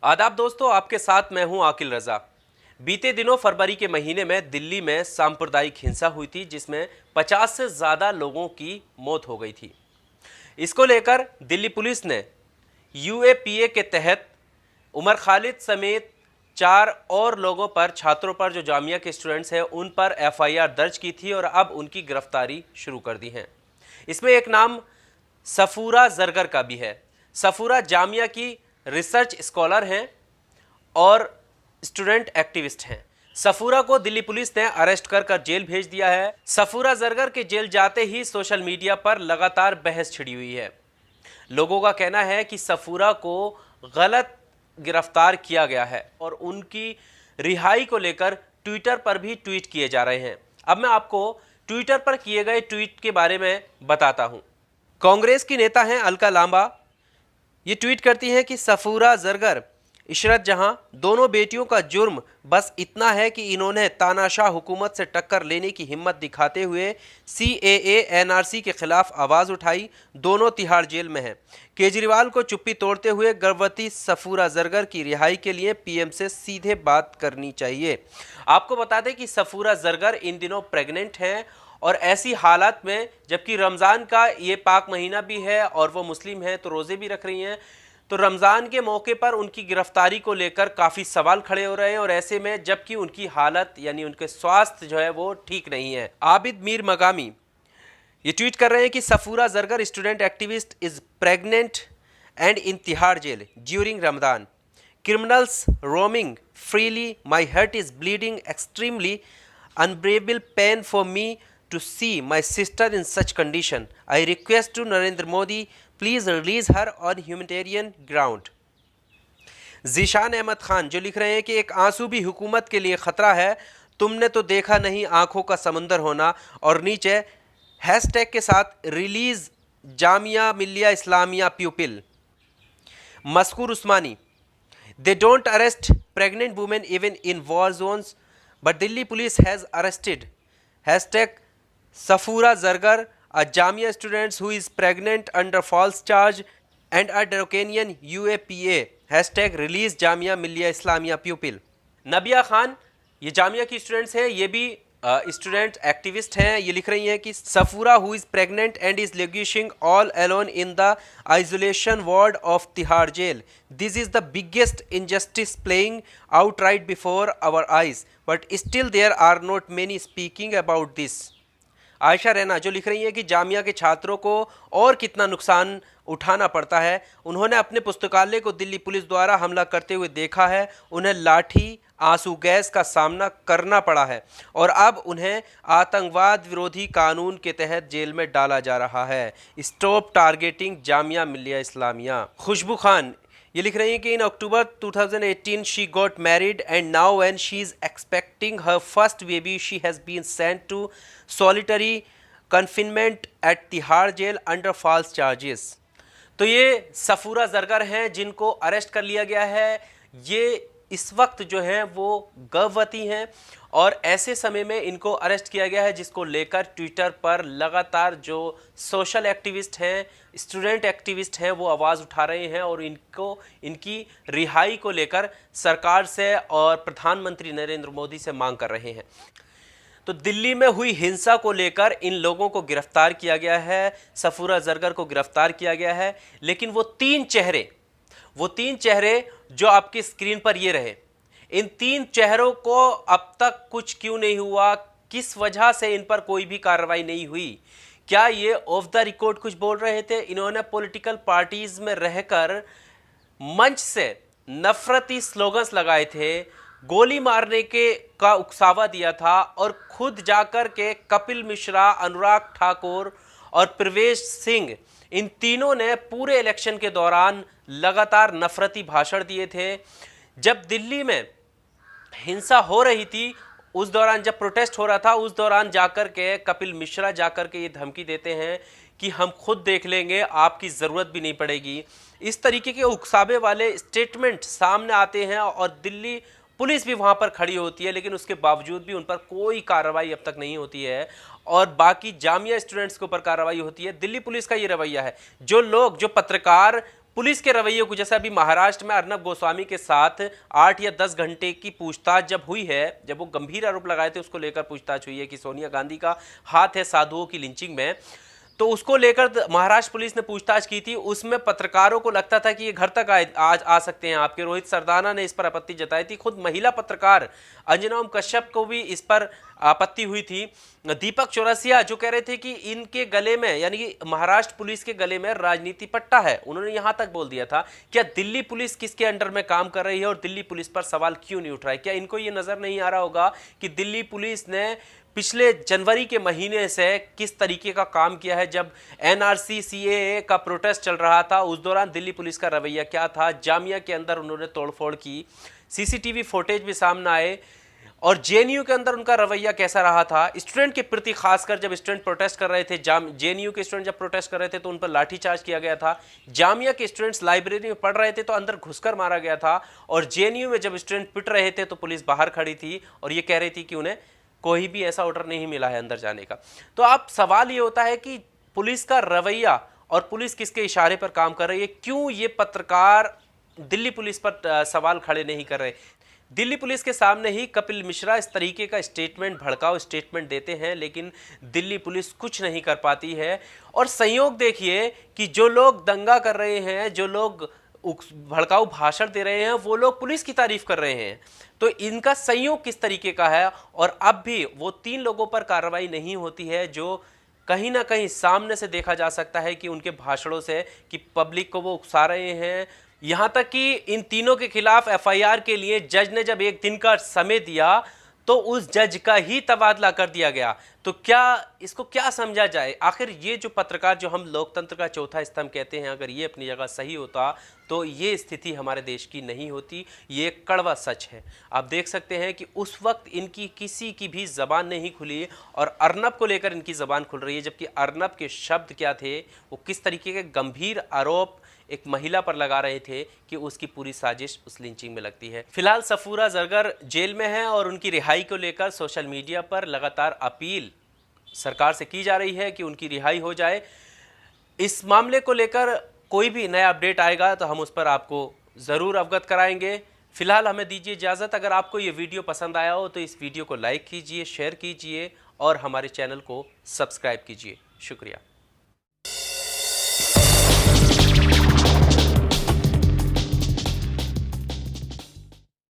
आदाब दोस्तों, आपके साथ मैं हूं आकिल रजा। बीते दिनों फरवरी के महीने में दिल्ली में सांप्रदायिक हिंसा हुई थी, जिसमें 50 से ज़्यादा लोगों की मौत हो गई थी। इसको लेकर दिल्ली पुलिस ने यूएपीए के तहत उमर खालिद समेत 4 और लोगों पर, छात्रों पर, जो जामिया के स्टूडेंट्स हैं, उन पर एफआईआर दर्ज की थी और अब उनकी गिरफ्तारी शुरू कर दी है। इसमें एक नाम सफूरा जरगर का भी है। सफूरा जामिया की रिसर्च स्कॉलर हैं और स्टूडेंट एक्टिविस्ट हैं। सफूरा को दिल्ली पुलिस ने अरेस्ट कर जेल भेज दिया है। सफूरा जरगर के जेल जाते ही सोशल मीडिया पर लगातार बहस छिड़ी हुई है। लोगों का कहना है कि सफूरा को गलत गिरफ्तार किया गया है और उनकी रिहाई को लेकर ट्विटर पर भी ट्वीट किए जा रहे हैं। अब मैं आपको ट्विटर पर किए गए ट्वीट के बारे में बताता हूं। कांग्रेस की नेता हैं अलका लांबा। ये ट्वीट करती हैं कि सफूरा जरगर, इशरत जहां, दोनों बेटियों का जुर्म बस इतना है कि इन्होंने तानाशाह हुकूमत से टक्कर लेने की हिम्मत दिखाते हुए CAA NRC के खिलाफ आवाज़ उठाई। दोनों तिहाड़ जेल में हैं। केजरीवाल को चुप्पी तोड़ते हुए गर्भवती सफूरा जरगर की रिहाई के लिए PM से सीधे बात करनी चाहिए। आपको बता दें कि सफूरा जरगर इन दिनों प्रेग्नेंट हैं और ऐसी हालात में, जबकि रमज़ान का ये पाक महीना भी है और वो मुस्लिम हैं तो रोज़े भी रख रही हैं, तो रमज़ान के मौके पर उनकी गिरफ्तारी को लेकर काफ़ी सवाल खड़े हो रहे हैं। और ऐसे में जबकि उनकी हालत यानी उनके स्वास्थ्य जो है वो ठीक नहीं है। आबिद मीर मकामी ये ट्वीट कर रहे हैं कि Safoora Zargar, student activist, is pregnant and in Tihar jail during Ramadan. Criminals roaming freely, my heart is bleeding extremely, unbearable pain for me to see my sister in such condition. I request to Narendra Modi, please release her on humanitarian ground. Zeeshan Ahmed Khan जो लिख रहे हैं कि एक आंसू भी हुकूमत के लिए ख़तरा है, तुमने तो देखा नहीं आंखों का समंदर होना। और नीचे हैशटैग के साथ release Jamia Millia Islamia प्यूपिल। Maskoor Usmani, they don't arrest pregnant women even in war zones, but Delhi police has arrested hashtag Safura Zargar, a Jamia student who is pregnant under false charge, and a Draconian UAPA hashtag release Jamia Millia Islamia pupil. नबिया खान ये जामिया की students हैं, ये भी student activist हैं। ये लिख रही हैं कि Safoora who is pregnant and is languishing all alone in the isolation ward of Tihar jail. This is the biggest injustice playing out right before our eyes, but still there are not many speaking about this. Aisha Raina जो लिख रही हैं कि जामिया के छात्रों को और कितना नुकसान उठाना पड़ता है। उन्होंने अपने पुस्तकालय को दिल्ली पुलिस द्वारा हमला करते हुए देखा है। उन्हें लाठी, आंसू गैस का सामना करना पड़ा है और अब उन्हें आतंकवाद विरोधी कानून के तहत जेल में डाला जा रहा है। Stop targeting Jamia Millia Islamia. खुशबू खान ये लिख रही हैं कि in October 2018 she got married and now when she is expecting her first baby she has been sent to solitary confinement at Tihar jail under false charges. तो ये सफूरा जरगर हैं जिनको अरेस्ट कर लिया गया है। ये इस वक्त जो हैं वो गर्भवती हैं और ऐसे समय में इनको अरेस्ट किया गया है, जिसको लेकर ट्विटर पर लगातार जो सोशल एक्टिविस्ट हैं, स्टूडेंट एक्टिविस्ट हैं, वो आवाज़ उठा रहे हैं और इनकी रिहाई को लेकर सरकार से और प्रधानमंत्री नरेंद्र मोदी से मांग कर रहे हैं। तो दिल्ली में हुई हिंसा को लेकर इन लोगों को गिरफ्तार किया गया है, सफूरा जरगर को गिरफ्तार किया गया है। लेकिन वो तीन चेहरे जो आपकी स्क्रीन पर ये रहे, इन तीन चेहरों को अब तक कुछ क्यों नहीं हुआ? किस वजह से इन पर कोई भी कार्रवाई नहीं हुई? क्या ये ऑफ द रिकॉर्ड कुछ बोल रहे थे? इन्होंने पॉलिटिकल पार्टीज में रहकर मंच से नफरती स्लोगन्स लगाए थे, गोली मारने का उकसावा दिया था और खुद जाकर के कपिल मिश्रा, अनुराग ठाकुर और प्रवेश सिंह, इन तीनों ने पूरे इलेक्शन के दौरान लगातार नफरती भाषण दिए थे। जब दिल्ली में हिंसा हो रही थी, उस दौरान जब प्रोटेस्ट हो रहा था, उस दौरान जाकर के कपिल मिश्रा जाकर के ये धमकी देते हैं कि हम खुद देख लेंगे, आपकी ज़रूरत भी नहीं पड़ेगी। इस तरीके के उकसावे वाले स्टेटमेंट सामने आते हैं और दिल्ली पुलिस भी वहाँ पर खड़ी होती है, लेकिन उसके बावजूद भी उन पर कोई कार्रवाई अब तक नहीं होती है और बाकी जामिया स्टूडेंट्स के ऊपर कार्रवाई होती है। दिल्ली पुलिस का ये रवैया है। जो पत्रकार पुलिस के रवैये को, जैसे अभी महाराष्ट्र में अर्नब गोस्वामी के साथ 8 या 10 घंटे की पूछताछ जब हुई है, जब वो गंभीर आरोप लगाए थे, उसको लेकर पूछताछ हुई है कि सोनिया गांधी का हाथ है साधुओं की लिंचिंग में, तो उसको लेकर महाराष्ट्र पुलिस ने पूछताछ की थी। उसमें पत्रकारों को लगता था कि ये घर तक आ सकते हैं आपके। रोहित सरदाना ने इस पर आपत्ति जताई थी। खुद महिला पत्रकार अंजना ओम कश्यप को भी इस पर आपत्ति हुई थी। दीपक चौरसिया जो कह रहे थे कि इनके गले में, यानी कि महाराष्ट्र पुलिस के गले में राजनीति पट्टा है, उन्होंने यहां तक बोल दिया था क्या दिल्ली पुलिस किसके अंडर में काम कर रही है और दिल्ली पुलिस पर सवाल क्यों नहीं उठ रहा है? क्या इनको ये नजर नहीं आ रहा होगा कि दिल्ली पुलिस ने पिछले जनवरी के महीने से किस तरीके का काम किया है? जब एनआरसी सीएए का प्रोटेस्ट चल रहा था, उस दौरान दिल्ली पुलिस का रवैया क्या था? जामिया के अंदर उन्होंने तोड़फोड़ की, सीसीटीवी फुटेज भी सामने आए, और जेएनयू के अंदर उनका रवैया कैसा रहा था स्टूडेंट के प्रति, खासकर जब स्टूडेंट प्रोटेस्ट कर रहे थे, जेएनयू के स्टूडेंट जब प्रोटेस्ट कर रहे थे तो उन पर लाठीचार्ज किया गया था। जामिया के स्टूडेंट्स लाइब्रेरी में पढ़ रहे थे तो अंदर घुसकर मारा गया था, और जेएनयू में जब स्टूडेंट पिट रहे थे तो पुलिस बाहर खड़ी थी और ये कह रही थी कि उन्हें कोई भी ऐसा ऑर्डर नहीं मिला है अंदर जाने का। तो अब सवाल ये होता है कि पुलिस का रवैया और पुलिस किसके इशारे पर काम कर रही है? क्यों ये पत्रकार दिल्ली पुलिस पर सवाल खड़े नहीं कर रहे? दिल्ली पुलिस के सामने ही कपिल मिश्रा इस तरीके का स्टेटमेंट, भड़काऊ स्टेटमेंट देते हैं, लेकिन दिल्ली पुलिस कुछ नहीं कर पाती है। और संयोग देखिए कि जो लोग दंगा कर रहे हैं, जो लोग भड़काऊ भाषण दे रहे हैं, वो लोग पुलिस की तारीफ कर रहे हैं। तो इनका संयोग किस तरीके का है? और अब भी वो 3 लोगों पर कार्रवाई नहीं होती है जो कहीं ना कहीं सामने से देखा जा सकता है कि उनके भाषणों से कि पब्लिक को वो उकसा रहे हैं। यहां तक कि इन तीनों के खिलाफ एफआईआर के लिए जज ने जब 1 दिन का समय दिया तो उस जज का ही तबादला कर दिया गया। तो क्या इसको क्या समझा जाए? आखिर ये जो पत्रकार, जो हम लोकतंत्र का चौथा स्तंभ कहते हैं, अगर ये अपनी जगह सही होता तो ये स्थिति हमारे देश की नहीं होती। ये कड़वा सच है। आप देख सकते हैं कि उस वक्त इनकी किसी की भी जबान नहीं खुली और अर्नब को लेकर इनकी जबान खुल रही है, जबकि अर्नब के शब्द क्या थे, वो किस तरीके के गंभीर आरोप एक महिला पर लगा रहे थे कि उसकी पूरी साजिश उस लिंचिंग में लगती है। फिलहाल सफूरा जरगर जेल में है और उनकी रिहाई को लेकर सोशल मीडिया पर लगातार अपील सरकार से की जा रही है कि उनकी रिहाई हो जाए। इस मामले को लेकर कोई भी नया अपडेट आएगा तो हम उस पर आपको ज़रूर अवगत कराएंगे। फिलहाल हमें दीजिए इजाज़त। अगर आपको ये वीडियो पसंद आया हो तो इस वीडियो को लाइक कीजिए, शेयर कीजिए और हमारे चैनल को सब्सक्राइब कीजिए। शुक्रिया।